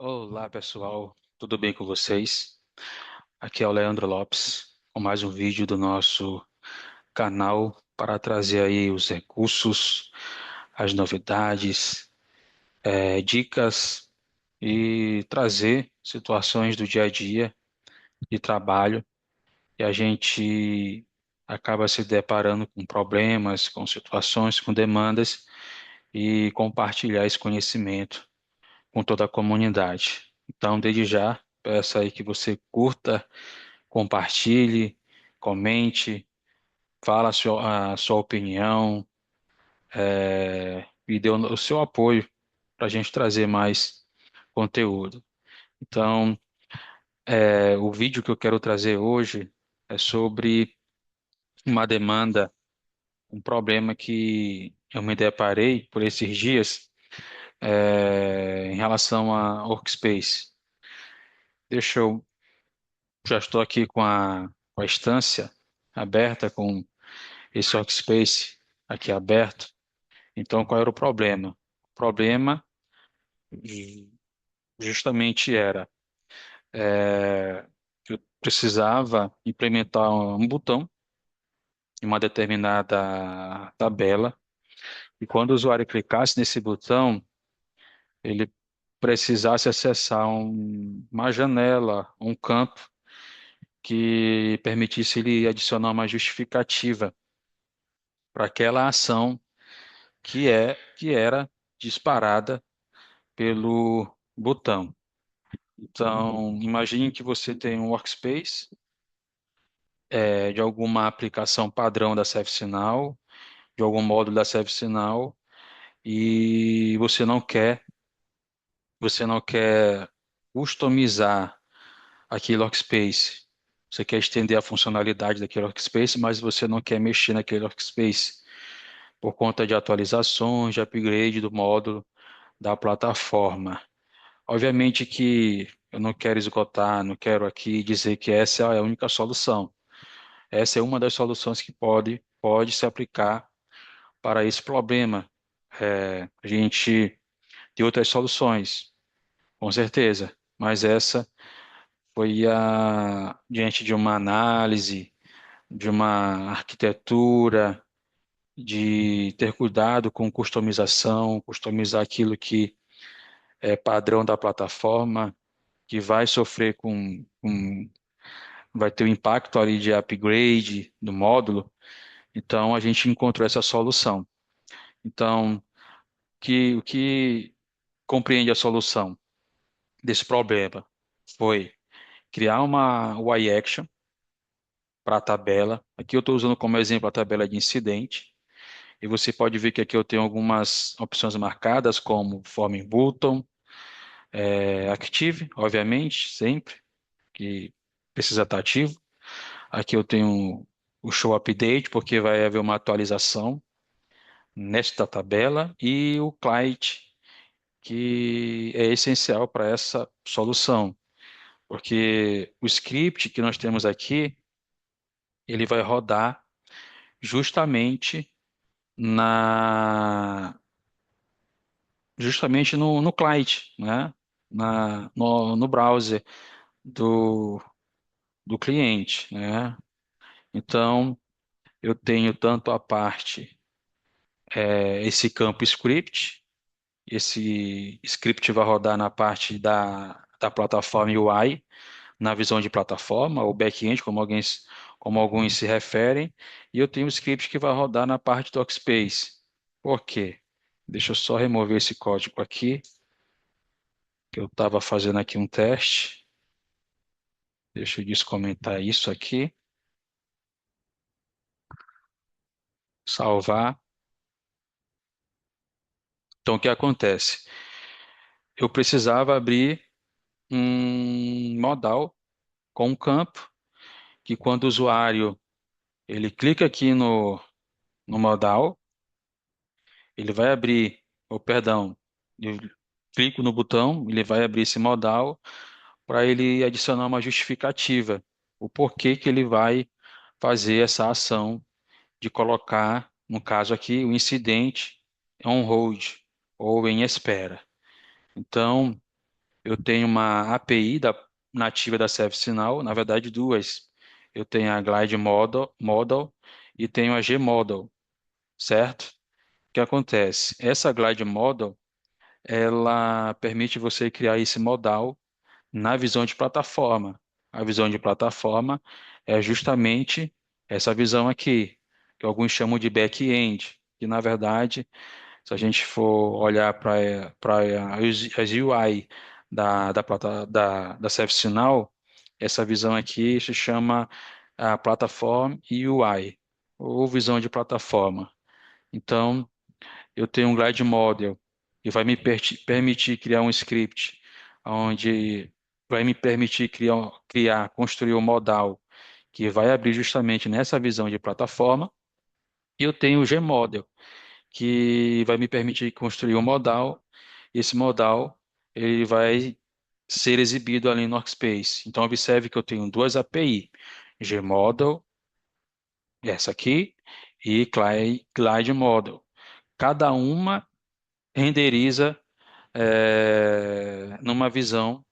Olá, pessoal. Tudo bem com vocês? Aqui é o Leandro Lopes, com mais um vídeo do nosso canal para trazer aí os recursos, as novidades, dicas e trazer situações do dia a dia de trabalho e a gente acaba se deparando com problemas, com situações, com demandas e compartilhar esse conhecimento com toda a comunidade. Então, desde já, peço aí que você curta, compartilhe, comente, fala a sua opinião, e dê o seu apoio para a gente trazer mais conteúdo. Então, o vídeo que eu quero trazer hoje é sobre uma demanda, um problema que eu me deparei por esses dias, em relação a Workspace. Deixa eu Já estou aqui com a instância aberta, com esse workspace aqui aberto. Então, qual era o problema? O problema ju- justamente era que eu precisava implementar um botão em uma determinada tabela, e quando o usuário clicasse nesse botão, ele precisasse acessar uma janela, um campo que permitisse ele adicionar uma justificativa para aquela ação que era disparada pelo botão. Então, imagine que você tem um workspace de alguma aplicação padrão da ServiceNow, de algum módulo da ServiceNow, e você não quer customizar aquele workspace. Você quer estender a funcionalidade daquele workspace, mas você não quer mexer naquele workspace por conta de atualizações, de upgrade do módulo da plataforma. Obviamente que eu não quero esgotar, não quero aqui dizer que essa é a única solução. Essa é uma das soluções que pode se aplicar para esse problema. A gente tem outras soluções, com certeza, mas essa foi diante de uma análise, de uma arquitetura, de ter cuidado com customização, customizar aquilo que é padrão da plataforma, que vai ter o impacto ali de upgrade do módulo. Então a gente encontrou essa solução. Então, o que compreende a solução desse problema foi criar uma UI action para a tabela. Aqui eu estou usando como exemplo a tabela de incidente. E você pode ver que aqui eu tenho algumas opções marcadas, como Form Button, Active, obviamente, sempre, que precisa estar ativo. Aqui eu tenho o Show Update, porque vai haver uma atualização nesta tabela, e o Client, que é essencial para essa solução, porque o script que nós temos aqui, ele vai rodar justamente na justamente no client, né? No browser do, do cliente, né? Então, eu tenho tanto a parte, esse campo script. Esse script vai rodar na parte da plataforma UI, na visão de plataforma, ou back-end, como alguns se referem, e eu tenho um script que vai rodar na parte do Workspace. Por quê? Deixa eu só remover esse código aqui, que eu estava fazendo aqui um teste. Deixa eu descomentar isso aqui, salvar. Então, o que acontece? Eu precisava abrir um modal com um campo que, quando o usuário ele clica aqui no modal, ele vai abrir, ou perdão, eu clico no botão, ele vai abrir esse modal para ele adicionar uma justificativa, o porquê que ele vai fazer essa ação de colocar, no caso aqui, o incidente on hold ou em espera. Então, eu tenho uma API nativa da ServiceNow, na verdade duas. Eu tenho a Glide Model e tenho a Gmodel, certo? O que acontece? Essa Glide Model, ela permite você criar esse modal na visão de plataforma. A visão de plataforma é justamente essa visão aqui, que alguns chamam de back-end, que na verdade, se a gente for olhar para as UI da ServiceNow, essa visão aqui se chama a Platform UI, ou visão de plataforma. Então, eu tenho um Glide Model que vai me permitir criar um script onde vai me permitir construir um modal que vai abrir justamente nessa visão de plataforma. E eu tenho o Gmodel, que vai me permitir construir um modal. E esse modal ele vai ser exibido ali no Workspace. Então, observe que eu tenho duas API, Gmodel, essa aqui, e Glide Model. Cada uma renderiza numa visão,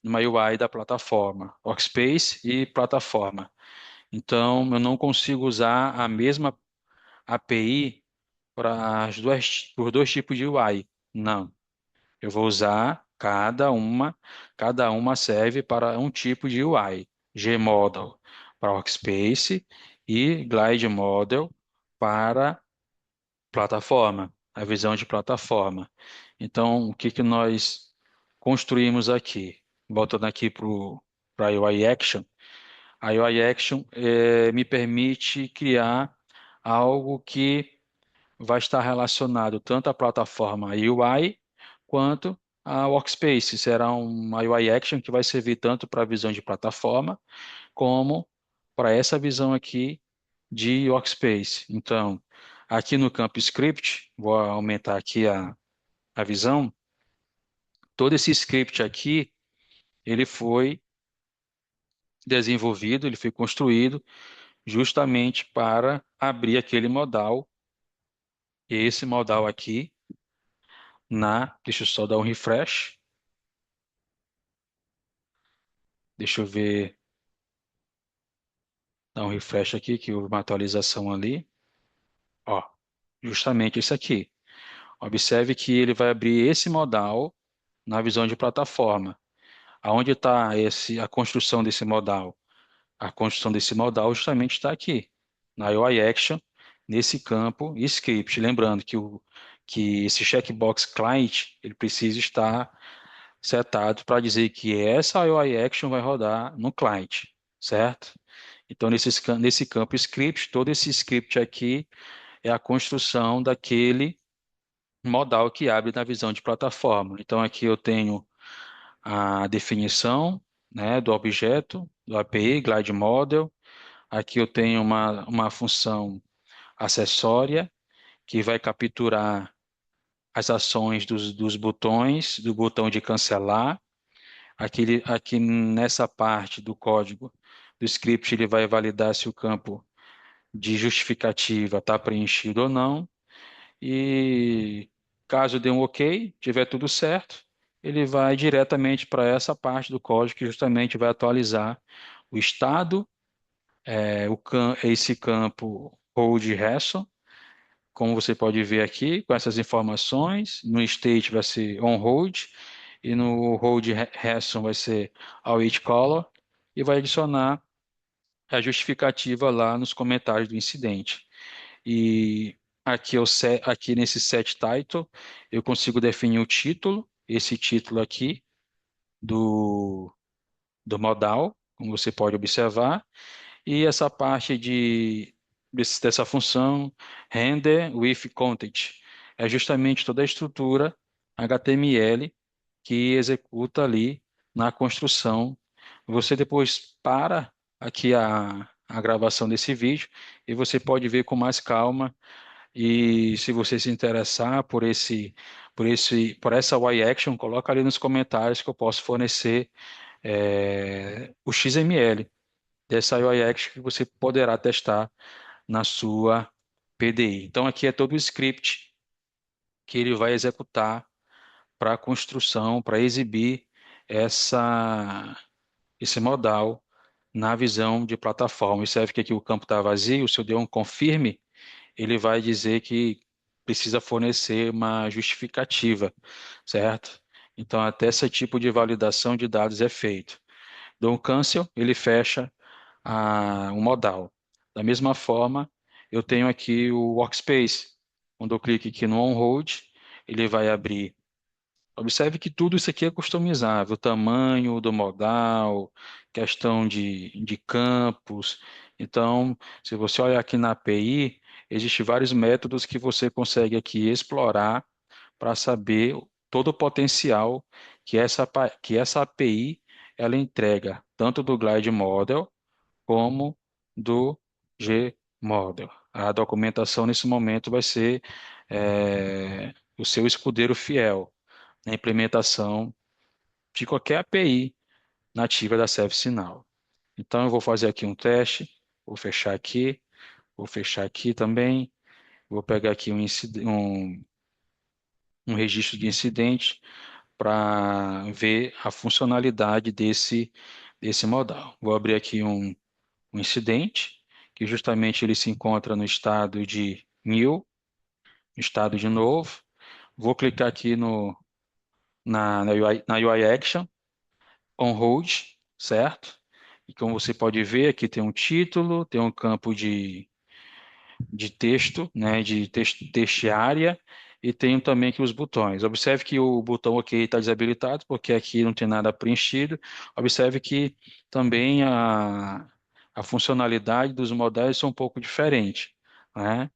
numa UI da plataforma, Workspace e plataforma. Então, eu não consigo usar a mesma API por dois tipos de UI. Não. Eu vou usar cada uma serve para um tipo de UI. Gmodel para Workspace e Glide Model para plataforma, a visão de plataforma. Então, o que que nós construímos aqui? Voltando aqui para a UI Action. A UI Action me permite criar algo que vai estar relacionado tanto à plataforma UI quanto à Workspace. Será uma UI Action que vai servir tanto para a visão de plataforma como para essa visão aqui de Workspace. Então, aqui no campo Script, vou aumentar aqui a visão. Todo esse script aqui, ele foi desenvolvido, ele foi construído justamente para abrir aquele modal, esse modal aqui, deixa eu só dar um refresh, deixa eu ver, dar um refresh aqui, que houve uma atualização ali, ó, justamente isso aqui. Observe que ele vai abrir esse modal na visão de plataforma. Aonde está a construção desse modal? A construção desse modal justamente está aqui, na UI Action, nesse campo script. Lembrando que esse checkbox client, ele precisa estar setado para dizer que essa UI Action vai rodar no client, certo? Então, nesse campo script, todo esse script aqui é a construção daquele modal que abre na visão de plataforma. Então, aqui eu tenho a definição, né, do objeto, do API, Glide Model. Aqui eu tenho uma função acessória que vai capturar as ações dos botões, do botão de cancelar. Aqui nessa parte do código do script, ele vai validar se o campo de justificativa está preenchido ou não. E caso dê um OK, tiver tudo certo, ele vai diretamente para essa parte do código que justamente vai atualizar o estado, esse campo hold reso, como você pode ver aqui, com essas informações. No state vai ser on hold e no hold reso vai ser await color e vai adicionar a justificativa lá nos comentários do incidente. E aqui nesse set title, eu consigo definir o título, esse título aqui do modal, como você pode observar, e essa parte dessa função render with content. É justamente toda a estrutura HTML que executa ali na construção. Você depois para aqui a gravação desse vídeo e você pode ver com mais calma e se você se interessar por essa Y Action, coloca ali nos comentários que eu posso fornecer o XML dessa Y Action que você poderá testar na sua PDI. Então aqui é todo o script que ele vai executar para a construção, para exibir esse modal na visão de plataforma. Observe que aqui o campo está vazio, se eu der um confirme, ele vai dizer que precisa fornecer uma justificativa, certo? Então, até esse tipo de validação de dados é feito. Dou um cancel, ele fecha o modal. Da mesma forma, eu tenho aqui o Workspace. Quando eu clico aqui no On-Hold, ele vai abrir. Observe que tudo isso aqui é customizável, o tamanho do modal, questão de campos. Então, se você olhar aqui na API, existem vários métodos que você consegue aqui explorar para saber todo o potencial que essa API ela entrega, tanto do Glide Model como do Gmodel. A documentação nesse momento vai ser o seu escudeiro fiel na implementação de qualquer API nativa da ServiceNow. Então, eu vou fazer aqui um teste, vou fechar aqui também, vou pegar aqui um registro de incidente para ver a funcionalidade desse modal. Vou abrir aqui um incidente, que justamente ele se encontra no estado de new, estado de novo. Vou clicar aqui na UI Action, on hold, certo? E como você pode ver, aqui tem um título, tem um campo de texto, né, de texto área, e tenho também aqui os botões. Observe que o botão OK está desabilitado, porque aqui não tem nada preenchido. Observe que também a funcionalidade dos modais são um pouco diferente, né?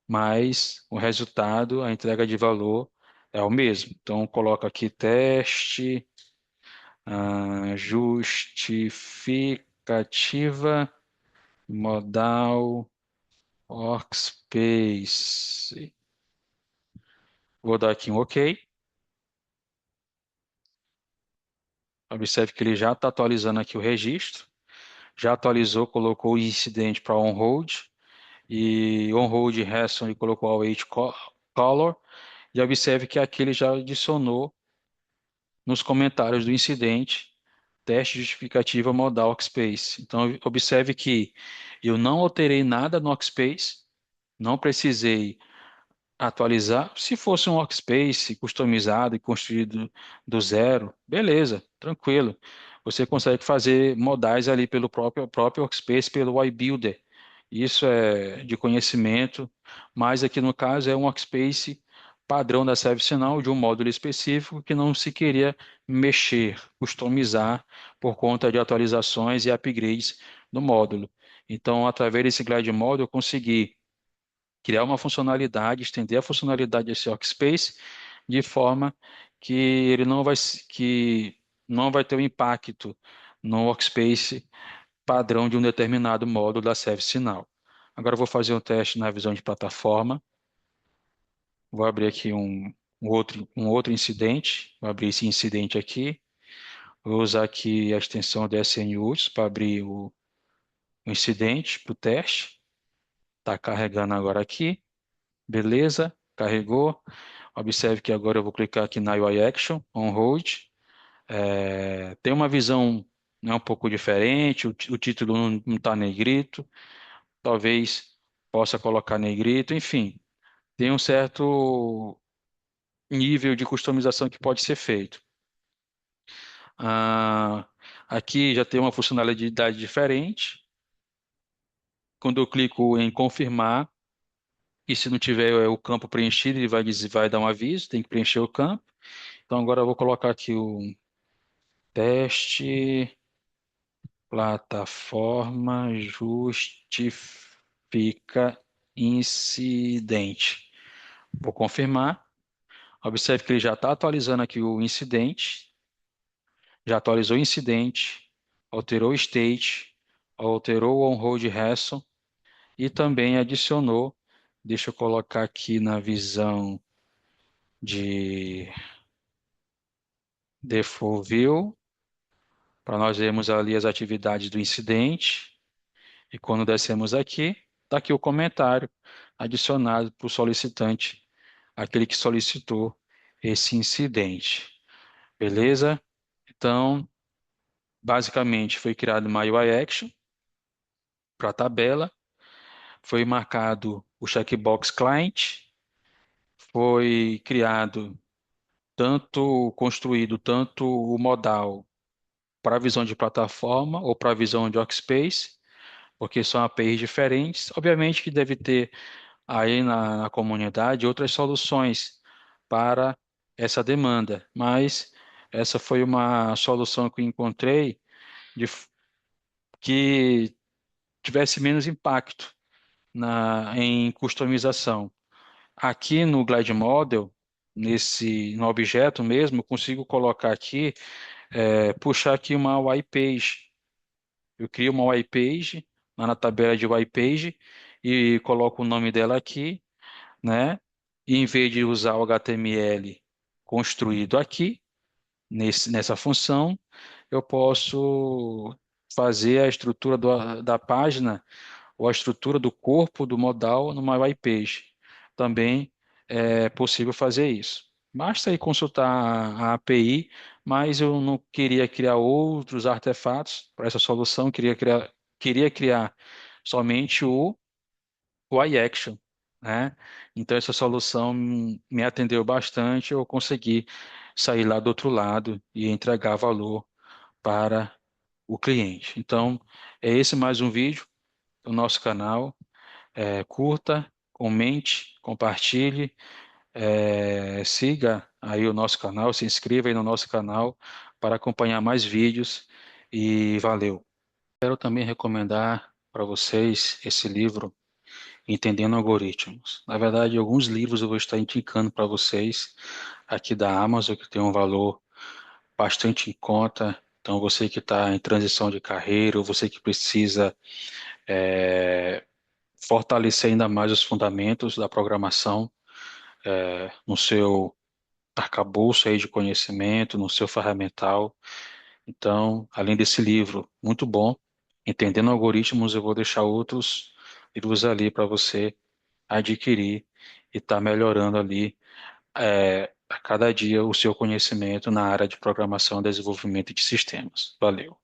Mas o resultado, a entrega de valor é o mesmo. Então, coloco aqui teste, justificativa, modal, workspace. Vou dar aqui um OK. Observe que ele já está atualizando aqui o registro. Já atualizou, colocou o incidente para on-hold. E on-hold Resson ele colocou await color. E observe que aqui ele já adicionou nos comentários do incidente teste justificativa modal workspace. Então, observe que eu não alterei nada no workspace, não precisei atualizar. Se fosse um workspace customizado e construído do zero, beleza, tranquilo. Você consegue fazer modais ali pelo próprio workspace, pelo iBuilder. Isso é de conhecimento, mas aqui no caso é um workspace padrão da ServiceNow de um módulo específico que não se queria mexer, customizar por conta de atualizações e upgrades do módulo. Então, através desse Glide Model, eu consegui criar uma funcionalidade, estender a funcionalidade desse workspace de forma que ele não vai ter um impacto no workspace padrão de um determinado módulo da ServiceNow. Agora eu vou fazer um teste na visão de plataforma. Vou abrir aqui um outro incidente. Vou abrir esse incidente aqui. Vou usar aqui a extensão DSN-UTS para abrir o incidente para o teste. Está carregando agora aqui. Beleza, carregou. Observe que agora eu vou clicar aqui na UI Action, on hold. Tem uma visão, né, um pouco diferente, o título não está negrito, talvez possa colocar negrito, enfim, tem um certo nível de customização que pode ser feito. Ah, aqui já tem uma funcionalidade diferente. Quando eu clico em confirmar, e se não tiver o campo preenchido, ele vai dar um aviso, tem que preencher o campo. Então agora eu vou colocar aqui o teste, plataforma justifica incidente. Vou confirmar. Observe que ele já está atualizando aqui o incidente, já atualizou o incidente, alterou o state, alterou o on-hold Resson e também adicionou, deixa eu colocar aqui na visão de default view, para nós vermos ali as atividades do incidente. E quando descemos aqui, está aqui o comentário adicionado para o solicitante, aquele que solicitou esse incidente. Beleza? Então, basicamente, foi criado uma UI Action para a tabela, foi marcado o checkbox client, foi construído tanto o modal para a visão de plataforma ou para a visão de workspace, porque são APIs diferentes. Obviamente que deve ter aí na comunidade outras soluções para essa demanda, mas essa foi uma solução que eu encontrei que tivesse menos impacto em customização. Aqui no Glide Model, no objeto mesmo, eu consigo colocar aqui, puxar aqui uma UI page. Eu crio uma UI page lá na tabela de UI page e coloco o nome dela aqui, né? E em vez de usar o HTML construído aqui, nessa função, eu posso fazer a estrutura da página ou a estrutura do corpo do modal numa UI page. Também é possível fazer isso. Basta aí consultar a API, mas eu não queria criar outros artefatos para essa solução, queria criar somente o iAction, né? Então essa solução me atendeu bastante, eu consegui sair lá do outro lado e entregar valor para o cliente. Então, é esse mais um vídeo do nosso canal. Curta, comente, compartilhe, siga aí o nosso canal, se inscreva aí no nosso canal para acompanhar mais vídeos e valeu. Quero também recomendar para vocês esse livro Entendendo Algoritmos. Na verdade, alguns livros eu vou estar indicando para vocês aqui da Amazon que tem um valor bastante em conta. Então, você que está em transição de carreira, ou você que precisa é, fortalecer ainda mais os fundamentos da programação no seu arcabouço aí de conhecimento, no seu ferramental. Então, além desse livro muito bom, Entendendo Algoritmos, eu vou deixar outros livros ali para você adquirir e estar melhorando ali a cada dia o seu conhecimento na área de programação e desenvolvimento de sistemas. Valeu.